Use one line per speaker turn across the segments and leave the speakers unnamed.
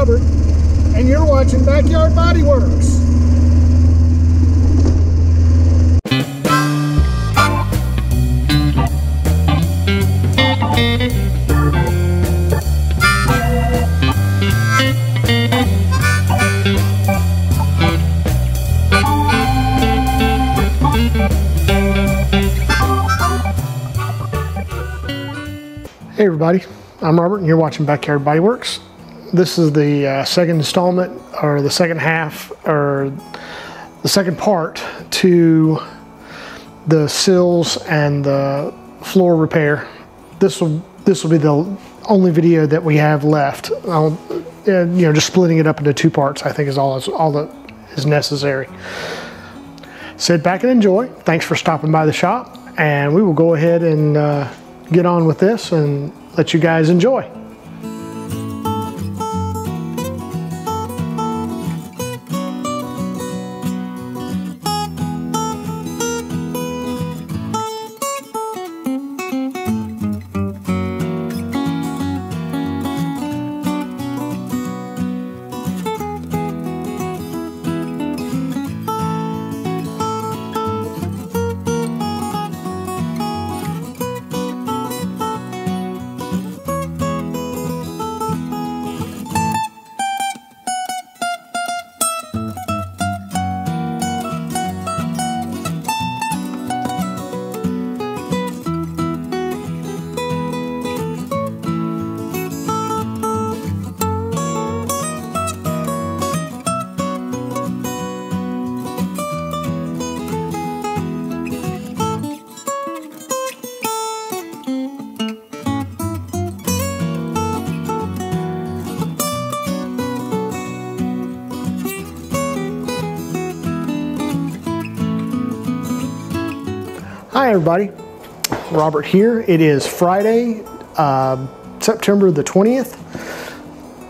Robert, and you're watching Backyard Bodyworks. Hey everybody, I'm Robert and you're watching Backyard Bodyworks. This is the second installment, or the second half, or the second part to the sills and the floor repair. This will be the only video that we have left. Just splitting it up into two parts, I think, is all that is necessary. Sit back and enjoy. Thanks for stopping by the shop, and we will go ahead and get on with this and let you guys enjoy. Hi everybody, Robert here. It is Friday, September the 20th.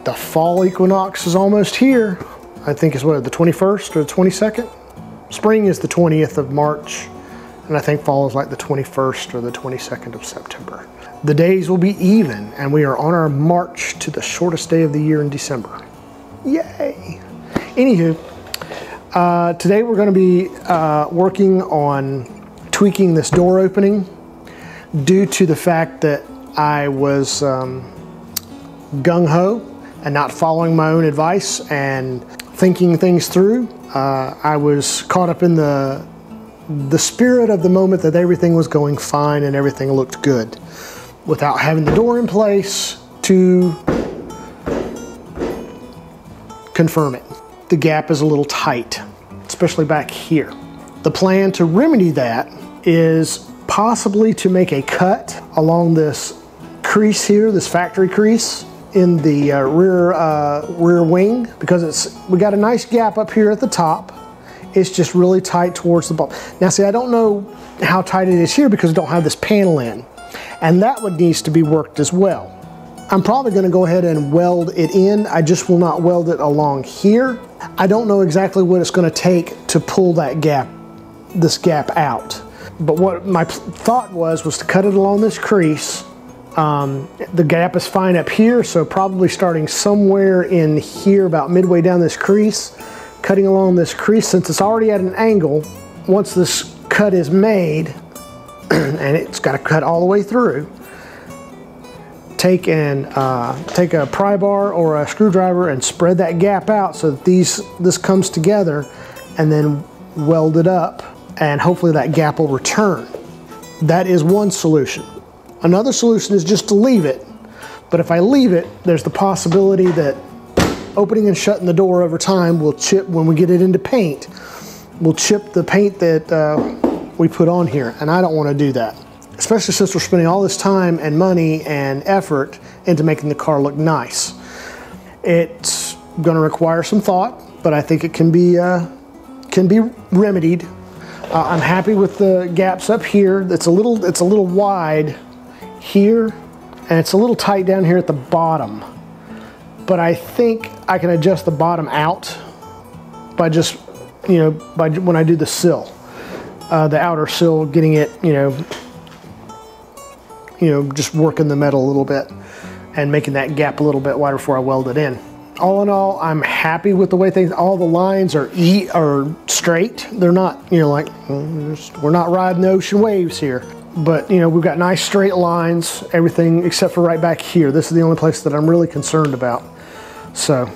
The fall equinox is almost here. I think it's what, the 21st or the 22nd? Spring is the 20th of March, and I think fall is like the 21st or the 22nd of September. The days will be even, and we are on our march to the shortest day of the year in December. Yay! Anywho, today we're going to be working on tweaking this door opening due to the fact that I was gung-ho and not following my own advice and thinking things through. I was caught up in the spirit of the moment that everything was going fine and everything looked good without having the door in place to confirm it. The gap is a little tight, especially back here. The plan to remedy that is possibly to make a cut along this crease here, this factory crease in the rear wing, because we got a nice gap up here at the top. It's just really tight towards the bottom. Now see, I don't know how tight it is here because we don't have this panel in, and that one needs to be worked as well. I'm probably going to go ahead and weld it in. I just will not weld it along here. I don't know exactly what it's going to take to pull that gap, this gap out. But what my thought was to cut it along this crease. The gap is fine up here, so probably starting somewhere in here, about midway down this crease, cutting along this crease, since it's already at an angle. Once this cut is made, and it's got to cut all the way through, take a pry bar or a screwdriver and spread that gap out so that this comes together, and then weld it up, and hopefully that gap will return. That is one solution. Another solution is just to leave it, but if I leave it, there's the possibility that opening and shutting the door over time will chip, when we get it into paint, will chip the paint that we put on here, and I don't want to do that. Especially since we're spending all this time and money and effort into making the car look nice. It's going to require some thought, but I think it can be remedied. I'm happy with the gaps up here. It's a little wide here, and it's a little tight down here at the bottom. But I think I can adjust the bottom out by just, when I do the sill, the outer sill, getting it, just working the metal a little bit and making that gap a little bit wider before I weld it in. all in all, I'm happy with the way things, all the lines are straight. They're not, you know, like, we're not riding the ocean waves here. But, you know, we've got nice straight lines, everything except for right back here. This is the only place that I'm really concerned about. So,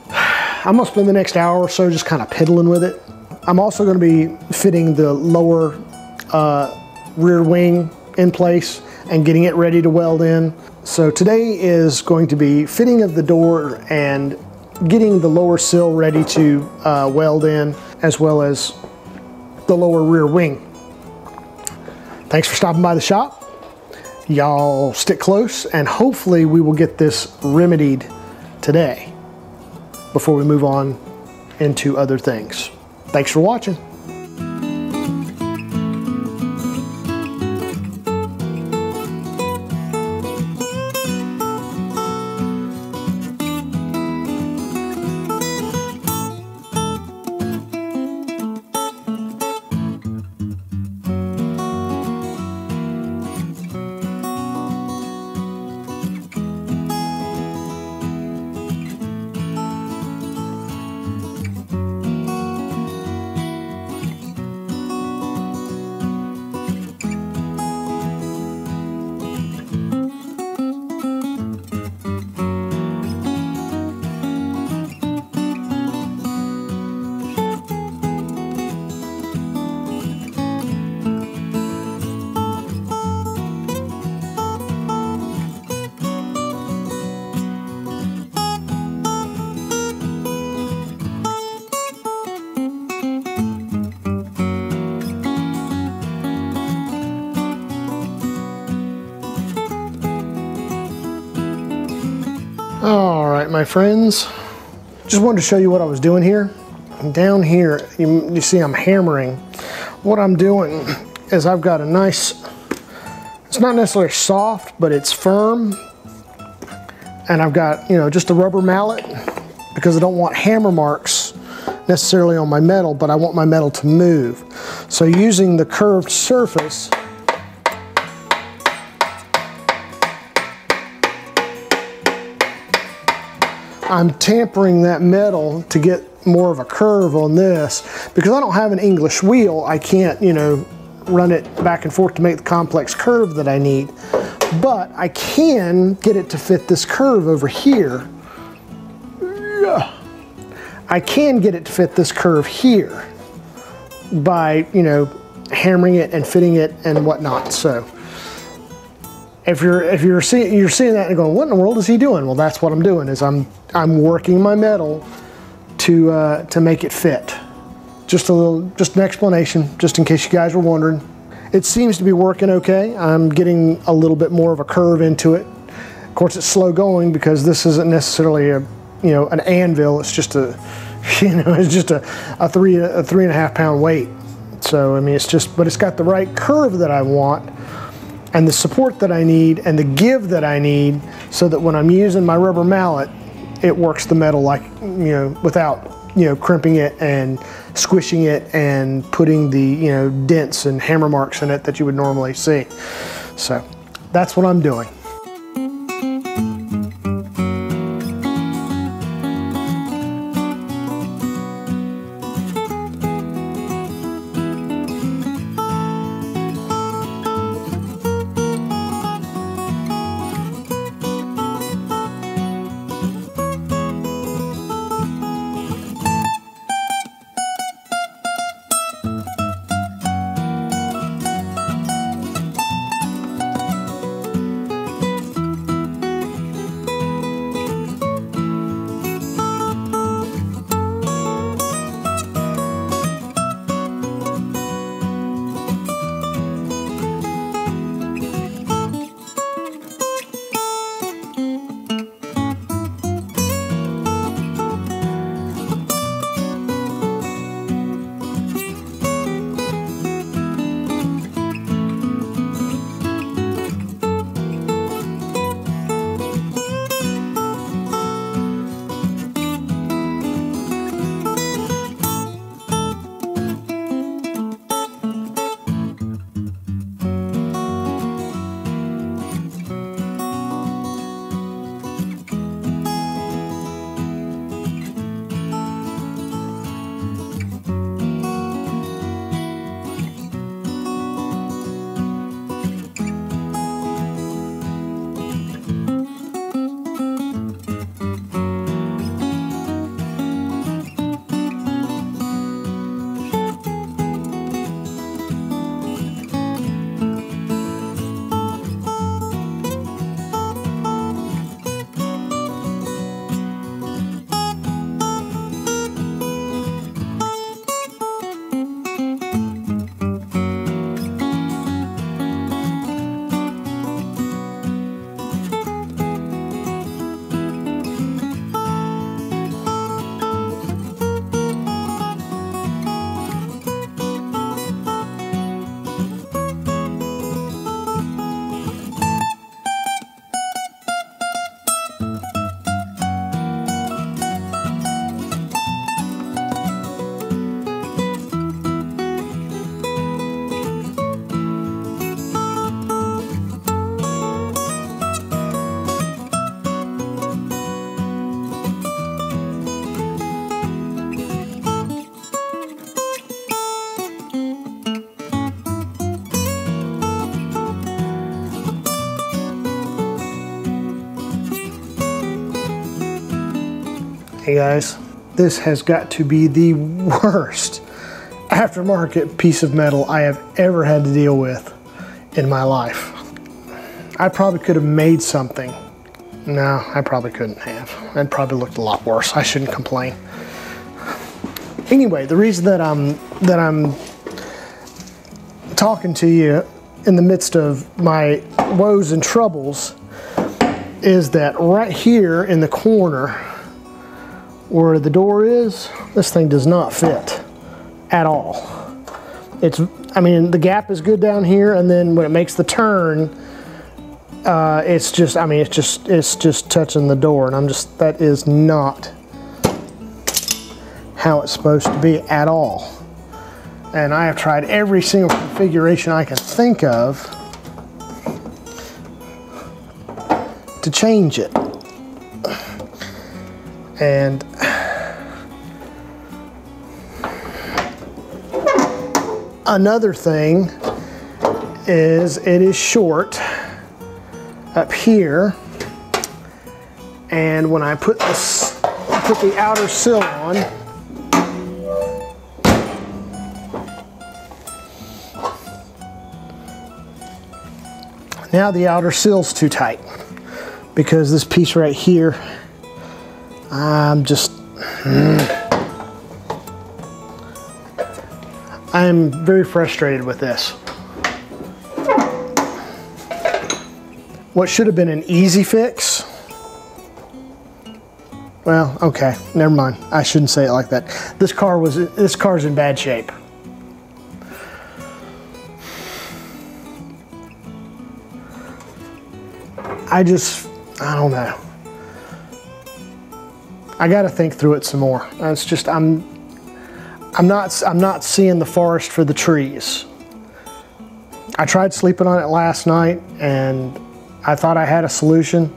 I'm gonna spend the next hour or so just kind of piddling with it. I'm also gonna be fitting the lower rear wing in place and getting it ready to weld in. So today is going to be fitting of the door and getting the lower sill ready to weld in, as well as the lower rear wing. Thanks for stopping by the shop. Y'all stick close, and hopefully we will get this remedied today before we move on into other things. Thanks for watching. All right, my friends, just wanted to show you what I was doing here. Down here, you see I'm hammering. What I'm doing is I've got a nice, it's not necessarily soft, but it's firm. And I've got, you know, just a rubber mallet because I don't want hammer marks necessarily on my metal, but I want my metal to move. So using the curved surface, I'm tampering that metal to get more of a curve on this. Because I don't have an English wheel, I can't, you know, run it back and forth to make the complex curve that I need. But I can get it to fit this curve over here. I can get it to fit this curve here by, you know, hammering it and fitting it and whatnot. So if you're seeing that and going, what in the world is he doing? Well, that's what I'm doing, is I'm working my metal to make it fit. Just an explanation, just in case you guys were wondering. It seems to be working okay. I'm getting a little bit more of a curve into it. Of course, it's slow going because this isn't necessarily an anvil. It's just it's just a 3.5 pound weight. So I mean, but it's got the right curve that I want, and the support that I need, and the give that I need, so that when I'm using my rubber mallet, it works the metal like, without, crimping it and squishing it and putting the, dents and hammer marks in it that you would normally see. So that's what I'm doing. you guys, this has got to be the worst aftermarket piece of metal I have ever had to deal with in my life. I probably could have made something. No, I probably couldn't have. It probably looked a lot worse. I shouldn't complain. Anyway, the reason that I'm talking to you in the midst of my woes and troubles is that right here in the corner where the door is, this thing does not fit at all. I mean, the gap is good down here, and then when it makes the turn, it's just touching the door, and that is not how it's supposed to be at all. And I have tried every single configuration I can think of to change it. And another thing is it is short up here, and when I put the outer sill on, now the outer sill's too tight because this piece right here, I'm very frustrated with this. What should have been an easy fix, well, okay, never mind. I shouldn't say it like that. This car's in bad shape. I don't know. I got to think through it some more. It's just I'm not seeing the forest for the trees. I tried sleeping on it last night, and I thought I had a solution.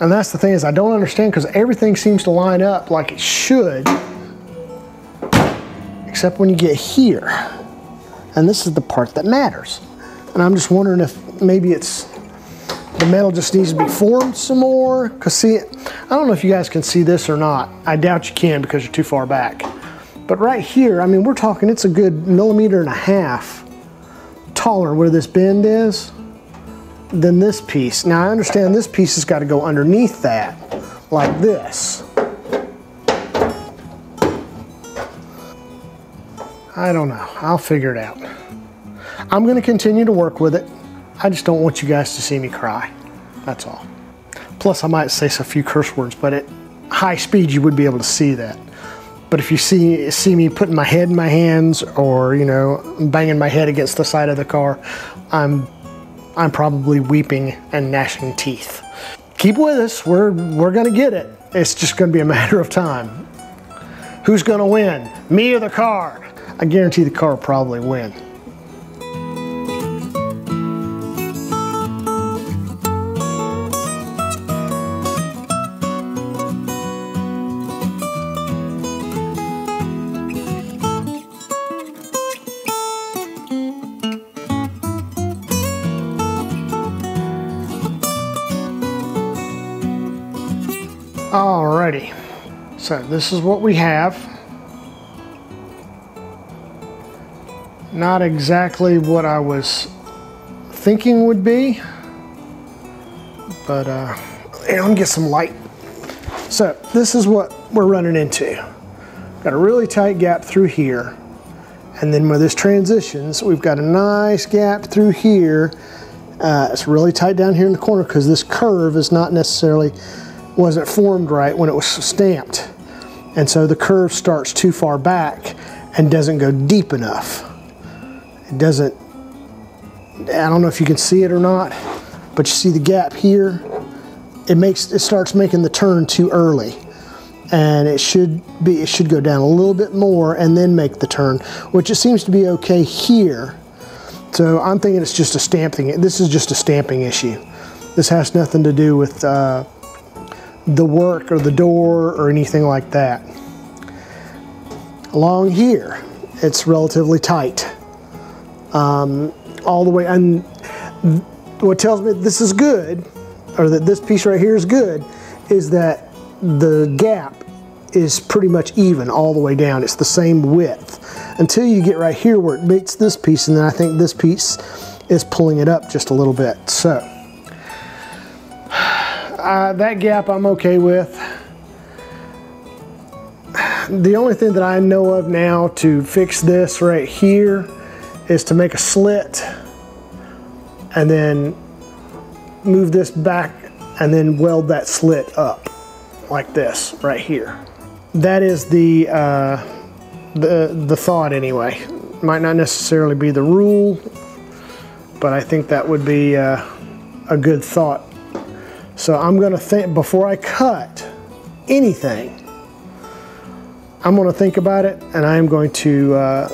And that's the thing, is I don't understand, because everything seems to line up like it should, except when you get here. And this is the part that matters. And I'm just wondering if maybe the metal just needs to be formed some more. Because see, I don't know if you guys can see this or not. I doubt you can because you're too far back. But right here, I mean, we're talking, it's a good 1.5 millimeters taller where this bend is than this piece. Now I understand this piece has got to go underneath that, like this. I don't know, I'll figure it out. I'm gonna continue to work with it. I just don't want you guys to see me cry, that's all. Plus I might say a few curse words, but at high speed you would be able to see that. But if you see me putting my head in my hands, or banging my head against the side of the car, I'm probably weeping and gnashing teeth. Keep with us, we're gonna get it. It's just gonna be a matter of time. Who's gonna win, me or the car? I guarantee the car will probably win. Alrighty, so this is what we have. Not exactly what I was thinking would be, but let me get some light. So this is what we're running into. Got a really tight gap through here, and then where this transitions, we've got a nice gap through here. It's really tight down here in the corner because this curve is not necessarily wasn't formed right when it was stamped, and so the curve starts too far back and doesn't go deep enough. It doesn't, I don't know if you can see it or not, but you see the gap here? It starts making the turn too early, and it should go down a little bit more and then make the turn, which it seems to be okay here. So I'm thinking it's just a stamping. This is just a stamping issue. This has nothing to do with the work or the door or anything like that. Along here, it's relatively tight. All the way, and what tells me this is good, or that this piece right here is good, is that the gap is pretty much even all the way down. It's the same width until you get right here where it meets this piece, and then I think this piece is pulling it up just a little bit. So that gap I'm okay with. The only thing that I know of now to fix this right here is to make a slit and then move this back and then weld that slit up like this right here. That is the thought anyway. Might not necessarily be the rule, but I think that would be a good thought. So I'm gonna think, before I cut anything, I'm gonna think about it, and I'm going to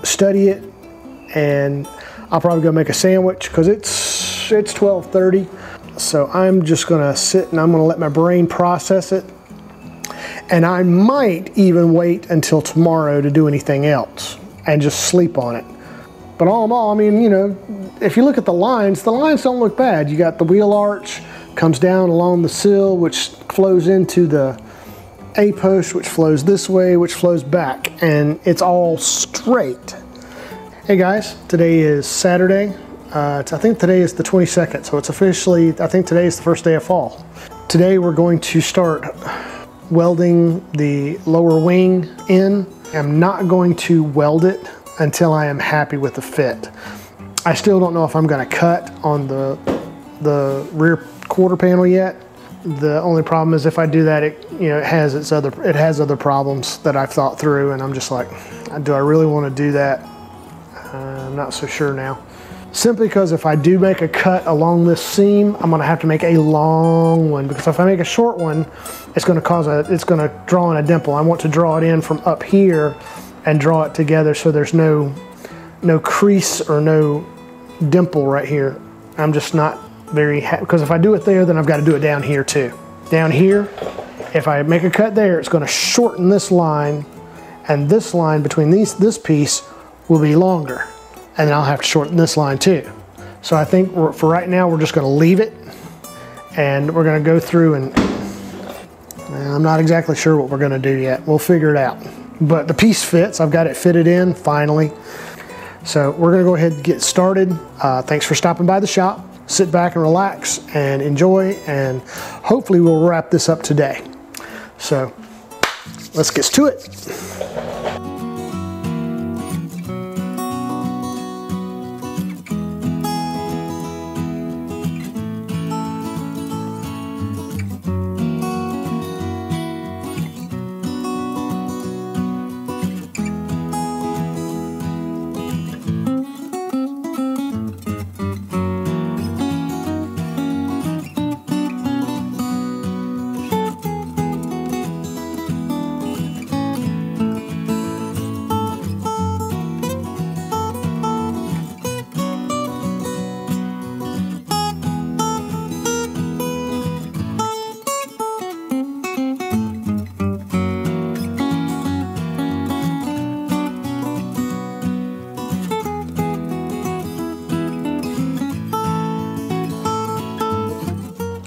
study it, and I'll probably go make a sandwich because it's 12:30. So I'm just gonna sit and I'm gonna let my brain process it. And I might even wait until tomorrow to do anything else and just sleep on it. But all in all, I mean, you know, if you look at the lines don't look bad. You got the wheel arch, comes down along the sill, which flows into the A-post, which flows this way, which flows back, and it's all straight. Hey guys, today is Saturday. I think today is the 22nd, so it's officially, I think today is the first day of fall. Today we're going to start welding the lower wing in. I'm not going to weld it until I am happy with the fit. I still don't know if I'm gonna cut on the rear quarter panel yet. The only problem is if I do that, it has other problems that I've thought through, and I'm just like, do I really want to do that? I'm not so sure now. Simply because if I do make a cut along this seam, I'm gonna have to make a long one, because if I make a short one, it's gonna draw in a dimple. I want to draw it in from up here and draw it together so there's no crease or no dimple right here. I'm just not very happy, because if I do it there, then I've got to do it down here too. Down here, if I make a cut there, it's going to shorten this line, and this line between this piece will be longer, and then I'll have to shorten this line too. So I think for right now we're just going to leave it, and we're going to go through, and I'm not exactly sure what we're going to do yet. We'll figure it out. But the piece fits. I've got it fitted in finally. So we're going to go ahead and get started. Thanks for stopping by the shop. Sit back and relax and enjoy, and hopefully we'll wrap this up today. So let's get to it.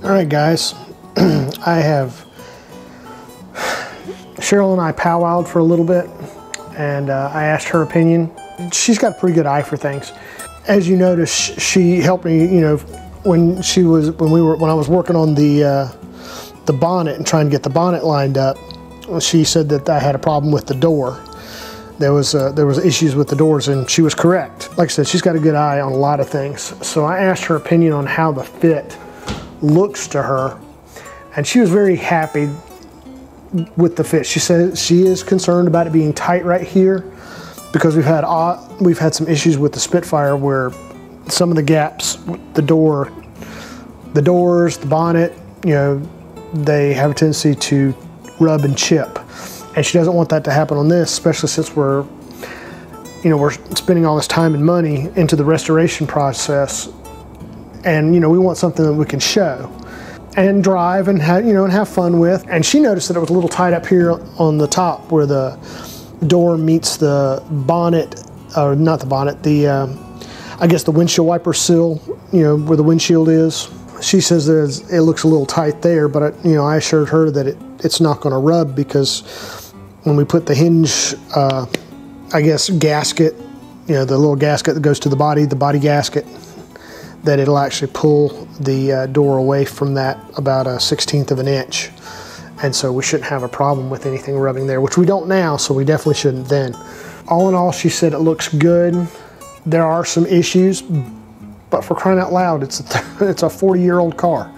All right, guys, Cheryl and I powwowed for a little bit, and I asked her opinion. She's got a pretty good eye for things. As you notice, she helped me, when I was working on the bonnet and trying to get the bonnet lined up. She said that I had a problem with the door. There was issues with the doors, and she was correct. Like I said, she's got a good eye on a lot of things. So I asked her opinion on how the fit looks to her, and she was very happy with the fit. She said she is concerned about it being tight right here, because we've had some issues with the Spitfire where some of the gaps, the doors, the bonnet, they have a tendency to rub and chip, and she doesn't want that to happen on this, especially since we're spending all this time and money into the restoration process. And we want something that we can show and drive and have fun with. And she noticed that it was a little tight up here on the top where the door meets the bonnet, or not the bonnet, I guess the windshield wiper sill, where the windshield is. she says it looks a little tight there, but I assured her that it's not going to rub, because when we put the hinge, I guess gasket, the little gasket that goes to the body gasket, that it'll actually pull the door away from that about a 1/16 of an inch. And so we shouldn't have a problem with anything rubbing there, which we don't now, so we definitely shouldn't then. All in all, she said it looks good. There are some issues, but for crying out loud, it's a 40-year-old car.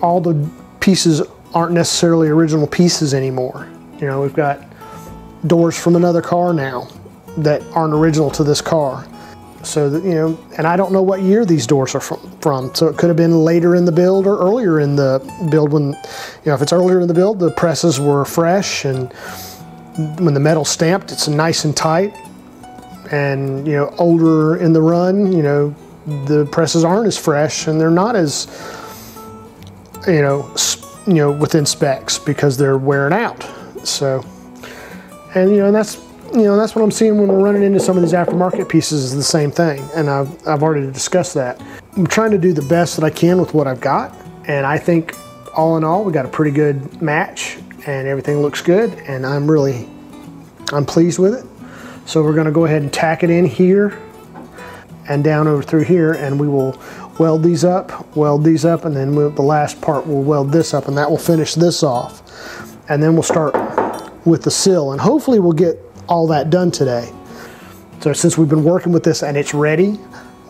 All the pieces aren't necessarily original pieces anymore. We've got doors from another car now that aren't original to this car. So that, and I don't know what year these doors are from. So it could have been later in the build or earlier in the build when, if it's earlier in the build, the presses were fresh, and when the metal's stamped, it's nice and tight. And, older in the run, the presses aren't as fresh, and they're not as, within specs, because they're wearing out. So, and that's what I'm seeing when we're running into some of these aftermarket pieces, is the same thing. And I've already discussed that. I'm trying to do the best that I can with what I've got. And I think all in all, we got a pretty good match, and everything looks good. And I'm pleased with it. So we're gonna go ahead and tack it in here and down over through here, and we will weld these up, and then the last part we'll weld this up, and that will finish this off. And then we'll start with the sill, and hopefully we'll get all that done today. So since we've been working with this and it's ready,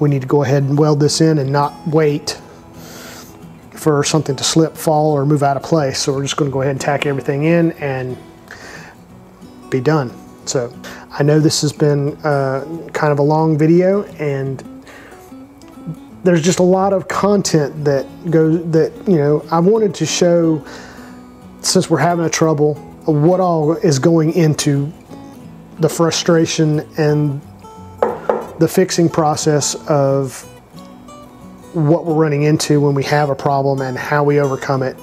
we need to go ahead and weld this in and not wait for something to slip, fall, or move out of place. So we're just going to go ahead and tack everything in and be done. So I know this has been kind of a long video, and there's just a lot of content that I wanted to show, since we're having a trouble, what all is going into the frustration and the fixing process of what we're running into when we have a problem, and how we overcome it,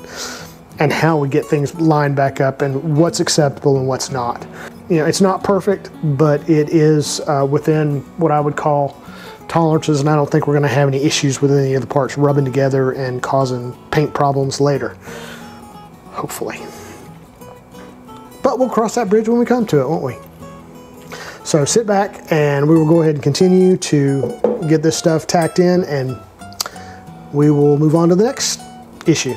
and how we get things lined back up, and what's acceptable and what's not. It's not perfect, but it is within what I would call tolerances, and I don't think we're going to have any issues with any of the parts rubbing together and causing paint problems later, hopefully. But we'll cross that bridge when we come to it, won't we? So sit back, and we will go ahead and continue to get this stuff tacked in, and we will move on to the next issue.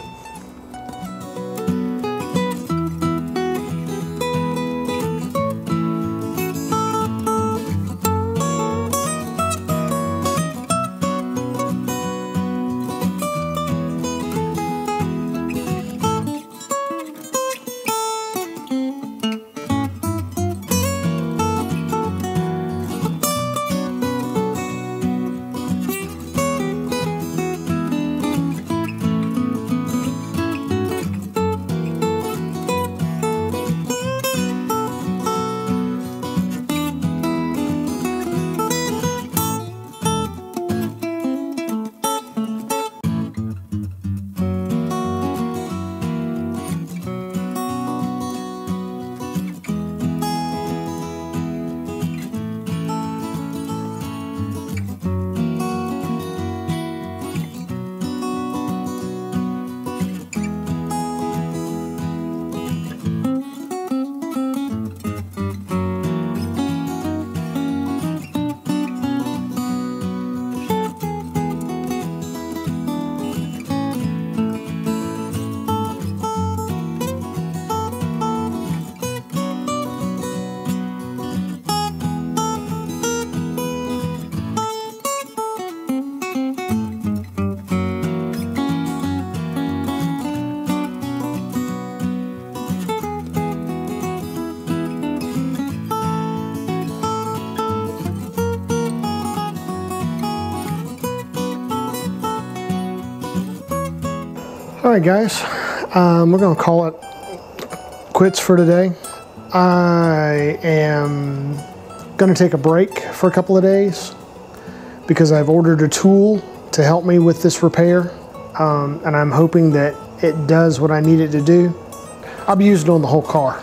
Alright guys, we're going to call it quits for today. I am going to take a break for a couple of days because I've ordered a tool to help me with this repair, and I'm hoping that it does what I need it to do. I'll be using it on the whole car.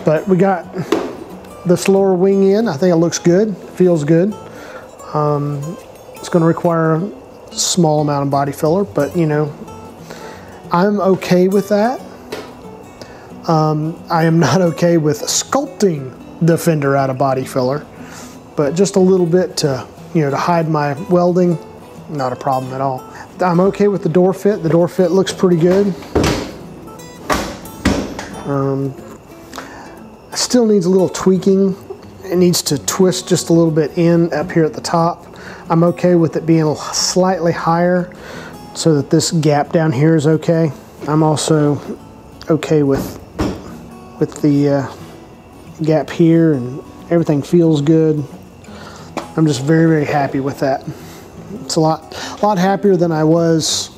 But we got this lower wing in. I think it looks good, feels good. It's going to require small amount of body filler, but you know, I'm okay with that. I am not okay with sculpting the fender out of body filler, but just a little bit to, you know, to hide my welding, not a problem at all. I'm okay with the door fit. The door fit looks pretty good. Still needs a little tweaking. It needs to twist just a little bit in up here at the top. I'm okay with it being slightly higher so that this gap down here is okay. I'm also okay with the gap here, and everything feels good. I'm just very, very happy with that. It's a lot happier than I was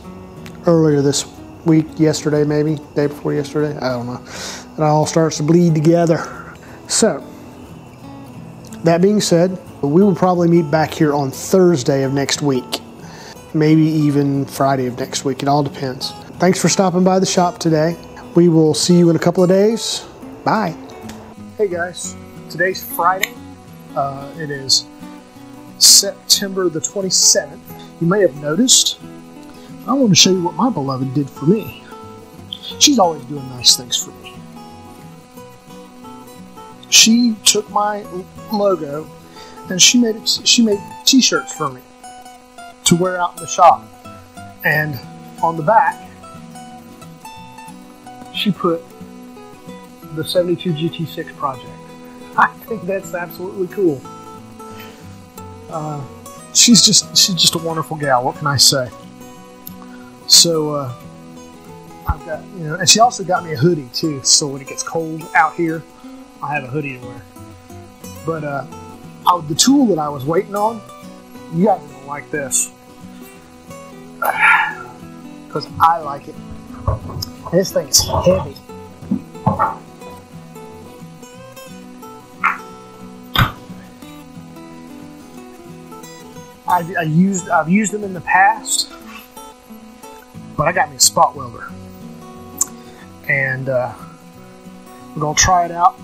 earlier this week, yesterday maybe, day before yesterday, I don't know. It all starts to bleed together. So, that being said, we will probably meet back here on Thursday of next week. Maybe even Friday of next week, it all depends. Thanks for stopping by the shop today. We will see you in a couple of days. Bye. Hey guys, today's Friday. It is September the 27th. You may have noticed, I want to show you what my beloved did for me. She's always doing nice things for me. She took my logo and she made t-shirts for me to wear out in the shop. And on the back, she put the 72 GT6 project. I think that's absolutely cool. She's just a wonderful gal. What can I say? So I've got, you know, and she also got me a hoodie too. So when it gets cold out here, I have a hoodie to wear. But the tool that I was waiting on, you guys are gonna like this, because I like it. This thing is heavy. I've used them in the past, but I got me a spot welder, and we're gonna try it out.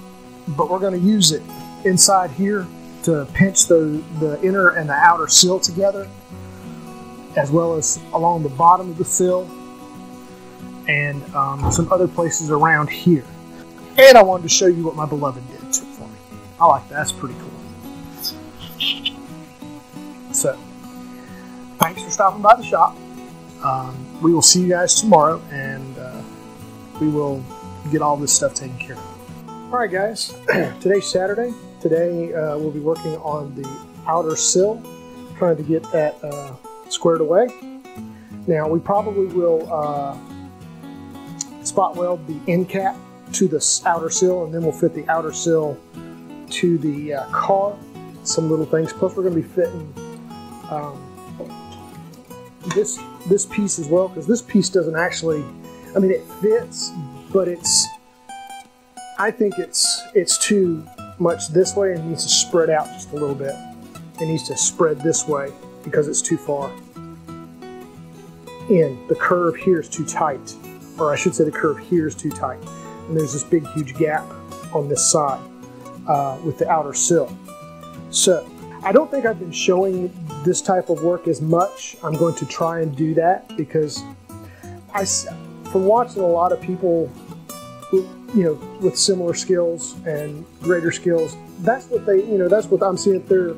But we're gonna use it inside here to pinch the inner and the outer sill together, as well as along the bottom of the sill, and some other places around here. And I wanted to show you what my beloved did for me. I like that. That's pretty cool. So, thanks for stopping by the shop. We will see you guys tomorrow, and we will get all this stuff taken care of. Alright guys, today's Saturday. Today we'll be working on the outer sill, trying to get that squared away. Now we probably will spot weld the end cap to the outer sill, and then we'll fit the outer sill to the car. Some little things. Plus we're going to be fitting this piece as well, because this piece doesn't actually, I mean, it fits, but I think it's too much this way, and it needs to spread out just a little bit. It needs to spread this way because it's too far in. The curve here is too tight, or I should say the curve here is too tight. And there's this big huge gap on this side with the outer sill. So I don't think I've been showing this type of work as much. I'm going to try and do that, because from watching a lot of people, you know, with similar skills and greater skills, that's what they, you know, that's what I'm seeing there.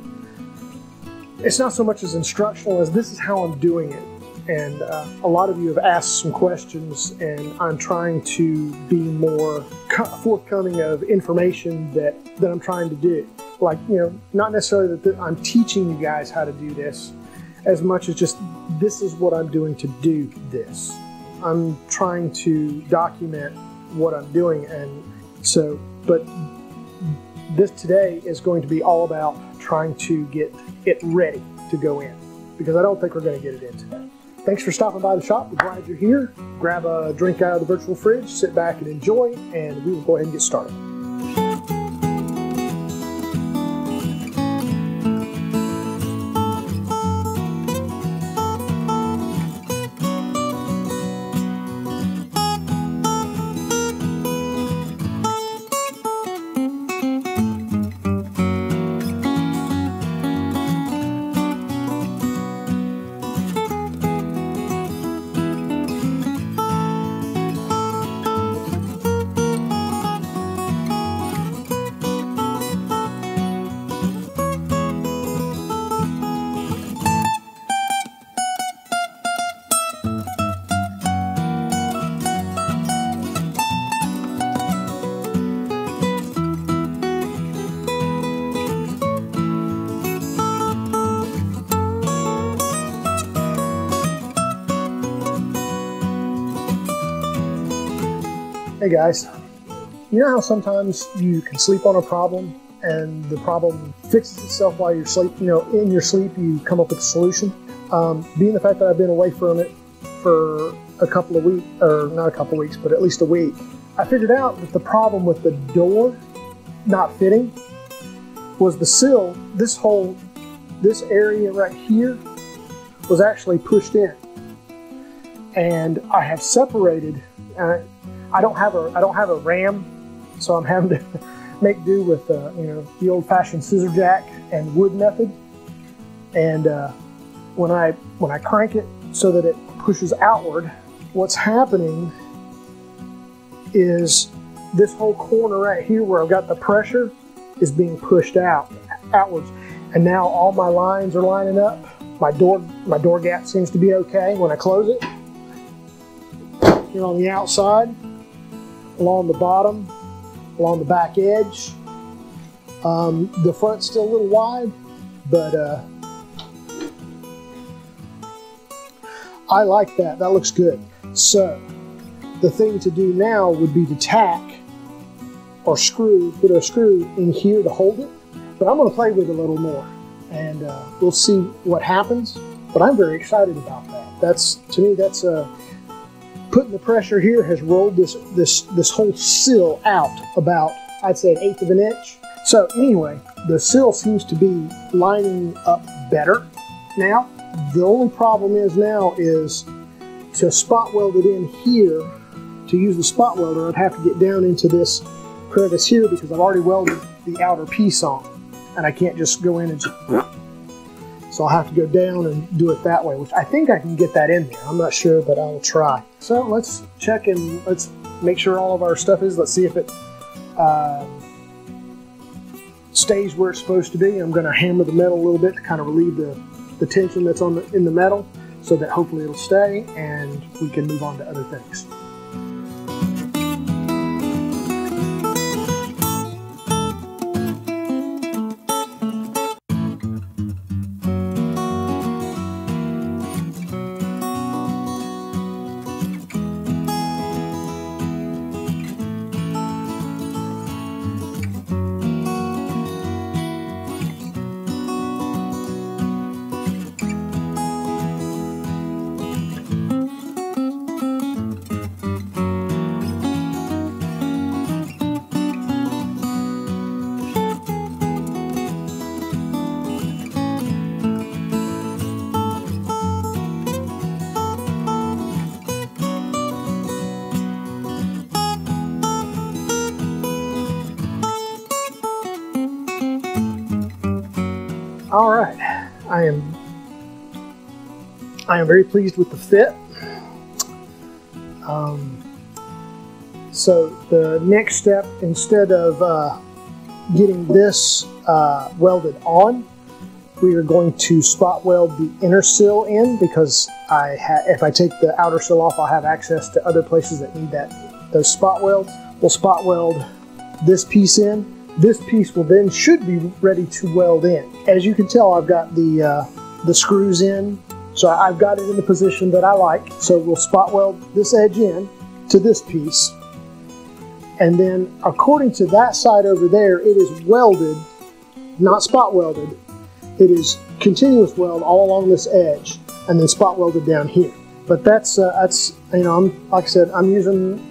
It's not so much as instructional as this is how I'm doing it. And a lot of you have asked some questions, and I'm trying to be more forthcoming of information that I'm trying to do. Like, you know, not necessarily that I'm teaching you guys how to do this, as much as just this is what I'm doing to do this. I'm trying to document what I'm doing, and so, but this today is going to be all about trying to get it ready to go in, because I don't think we're going to get it in today. Thanks for stopping by the shop. We're glad you're here. Grab a drink out of the virtual fridge, sit back and enjoy, and we will go ahead and get started. Hey guys, you know how sometimes you can sleep on a problem and the problem fixes itself while you're asleep? You know, in your sleep you come up with a solution. Being the fact that I've been away from it for a couple of weeks, or not a couple of weeks, but at least a week, I figured out that the problem with the door not fitting was the sill. This area right here was actually pushed in, and I have separated. I don't have a ram, so I'm having to make do with you know, the old-fashioned scissor jack and wood method. And when I crank it so that it pushes outward, what's happening is this whole corner right here where I've got the pressure is being pushed outwards, and now all my lines are lining up. My door gap seems to be okay when I close it. Here on the outside, along the bottom, along the back edge. The front's still a little wide, but I like that. That looks good. So the thing to do now would be to tack or put a screw in here to hold it. But I'm going to play with it a little more, and we'll see what happens. But I'm very excited about that. To me, that's putting the pressure here has rolled this whole sill out about, I'd say, 1/8 of an inch. So anyway, the sill seems to be lining up better now. The only problem is now is to spot weld it in here. To use the spot welder, I'd have to get down into this crevice here because I've already welded the outer piece on, and I can't just go in and just, so I'll have to go down and do it that way, which I think I can get that in there. I'm not sure, but I'll try. So let's check and let's make sure all of our stuff is. Let's see if it stays where it's supposed to be. I'm going to hammer the metal a little bit to kind of relieve the tension that's in the metal, so that hopefully it'll stay and we can move on to other things. All right, I am very pleased with the fit. So the next step, instead of getting this welded on, we are going to spot weld the inner sill in, because if I take the outer sill off, I'll have access to other places that need those spot welds. We'll spot weld this piece in. This piece should be ready to weld in. As you can tell, I've got the screws in, so I've got it in the position that I like. So we'll spot weld this edge in to this piece, and then according to that side over there, it is welded, not spot welded. It is continuous weld all along this edge, and then spot welded down here. But that's you know, like I said, I'm using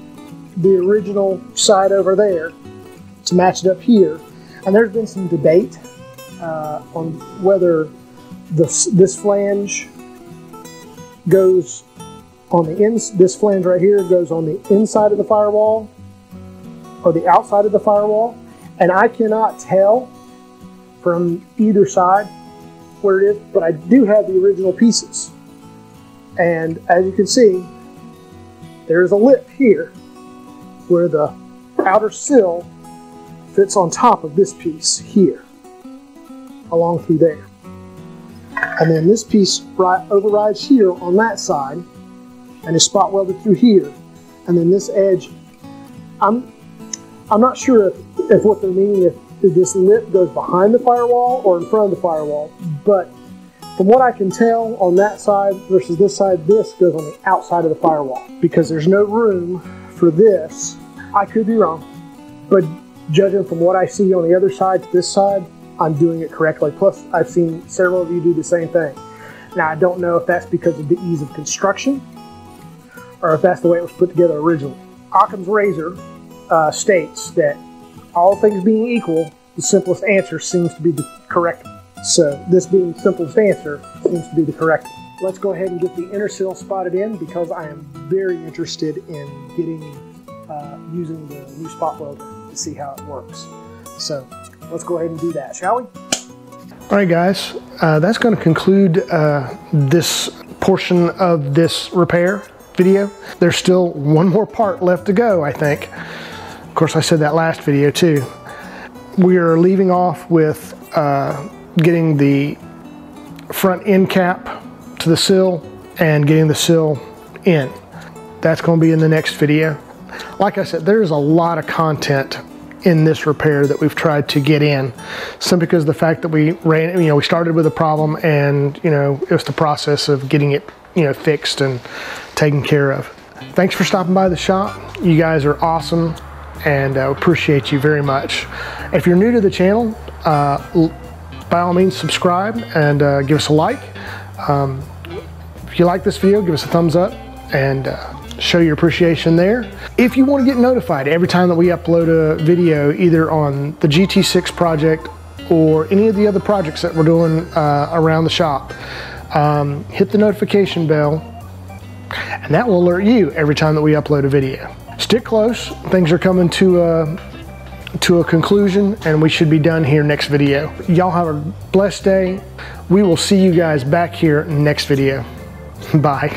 the original side over there to match it up here, and there's been some debate on whether this flange goes on the this flange right here goes on the inside of the firewall or the outside of the firewall, and I cannot tell from either side where it is, but I do have the original pieces, and as you can see, there's a lip here where the outer sill fits on top of this piece here, along through there. And then this piece overrides here on that side and is spot welded through here. And then this edge, I'm not sure if what they're meaning, if this lip goes behind the firewall or in front of the firewall, but from what I can tell on that side versus this side, this goes on the outside of the firewall, because there's no room for this I could be wrong, but judging from what I see on the other side to this side, I'm doing it correctly. Plus, I've seen several of you do the same thing. Now, I don't know if that's because of the ease of construction or if that's the way it was put together originally. Occam's razor states that all things being equal, the simplest answer seems to be the correct one. So this being the simplest answer seems to be the correct one. Let's go ahead and get the inner sill spotted in because I am very interested in using the new spot welder to see how it works. So let's go ahead and do that, shall we? All right, guys, that's going to conclude this portion of this repair video. There's still one more part left to go, I think. Of course, I said that last video too. We are leaving off with getting the front end cap to the sill and getting the sill in. That's going to be in the next video. Like I said, there's a lot of content in this repair that we've tried to get in, simply because of the fact that we started with a problem and it was the process of getting it fixed and taken care of. Thanks for stopping by the shop. You guys are awesome and appreciate you very much. If you're new to the channel, by all means subscribe and give us a like. If you like this video, give us a thumbs up and show your appreciation there. If you want to get notified every time that we upload a video, either on the GT6 project or any of the other projects that we're doing around the shop, hit the notification bell and that will alert you every time that we upload a video. Stick close, things are coming to a conclusion and we should be done here next video. Y'all have a blessed day. We will see you guys back here next video. Bye.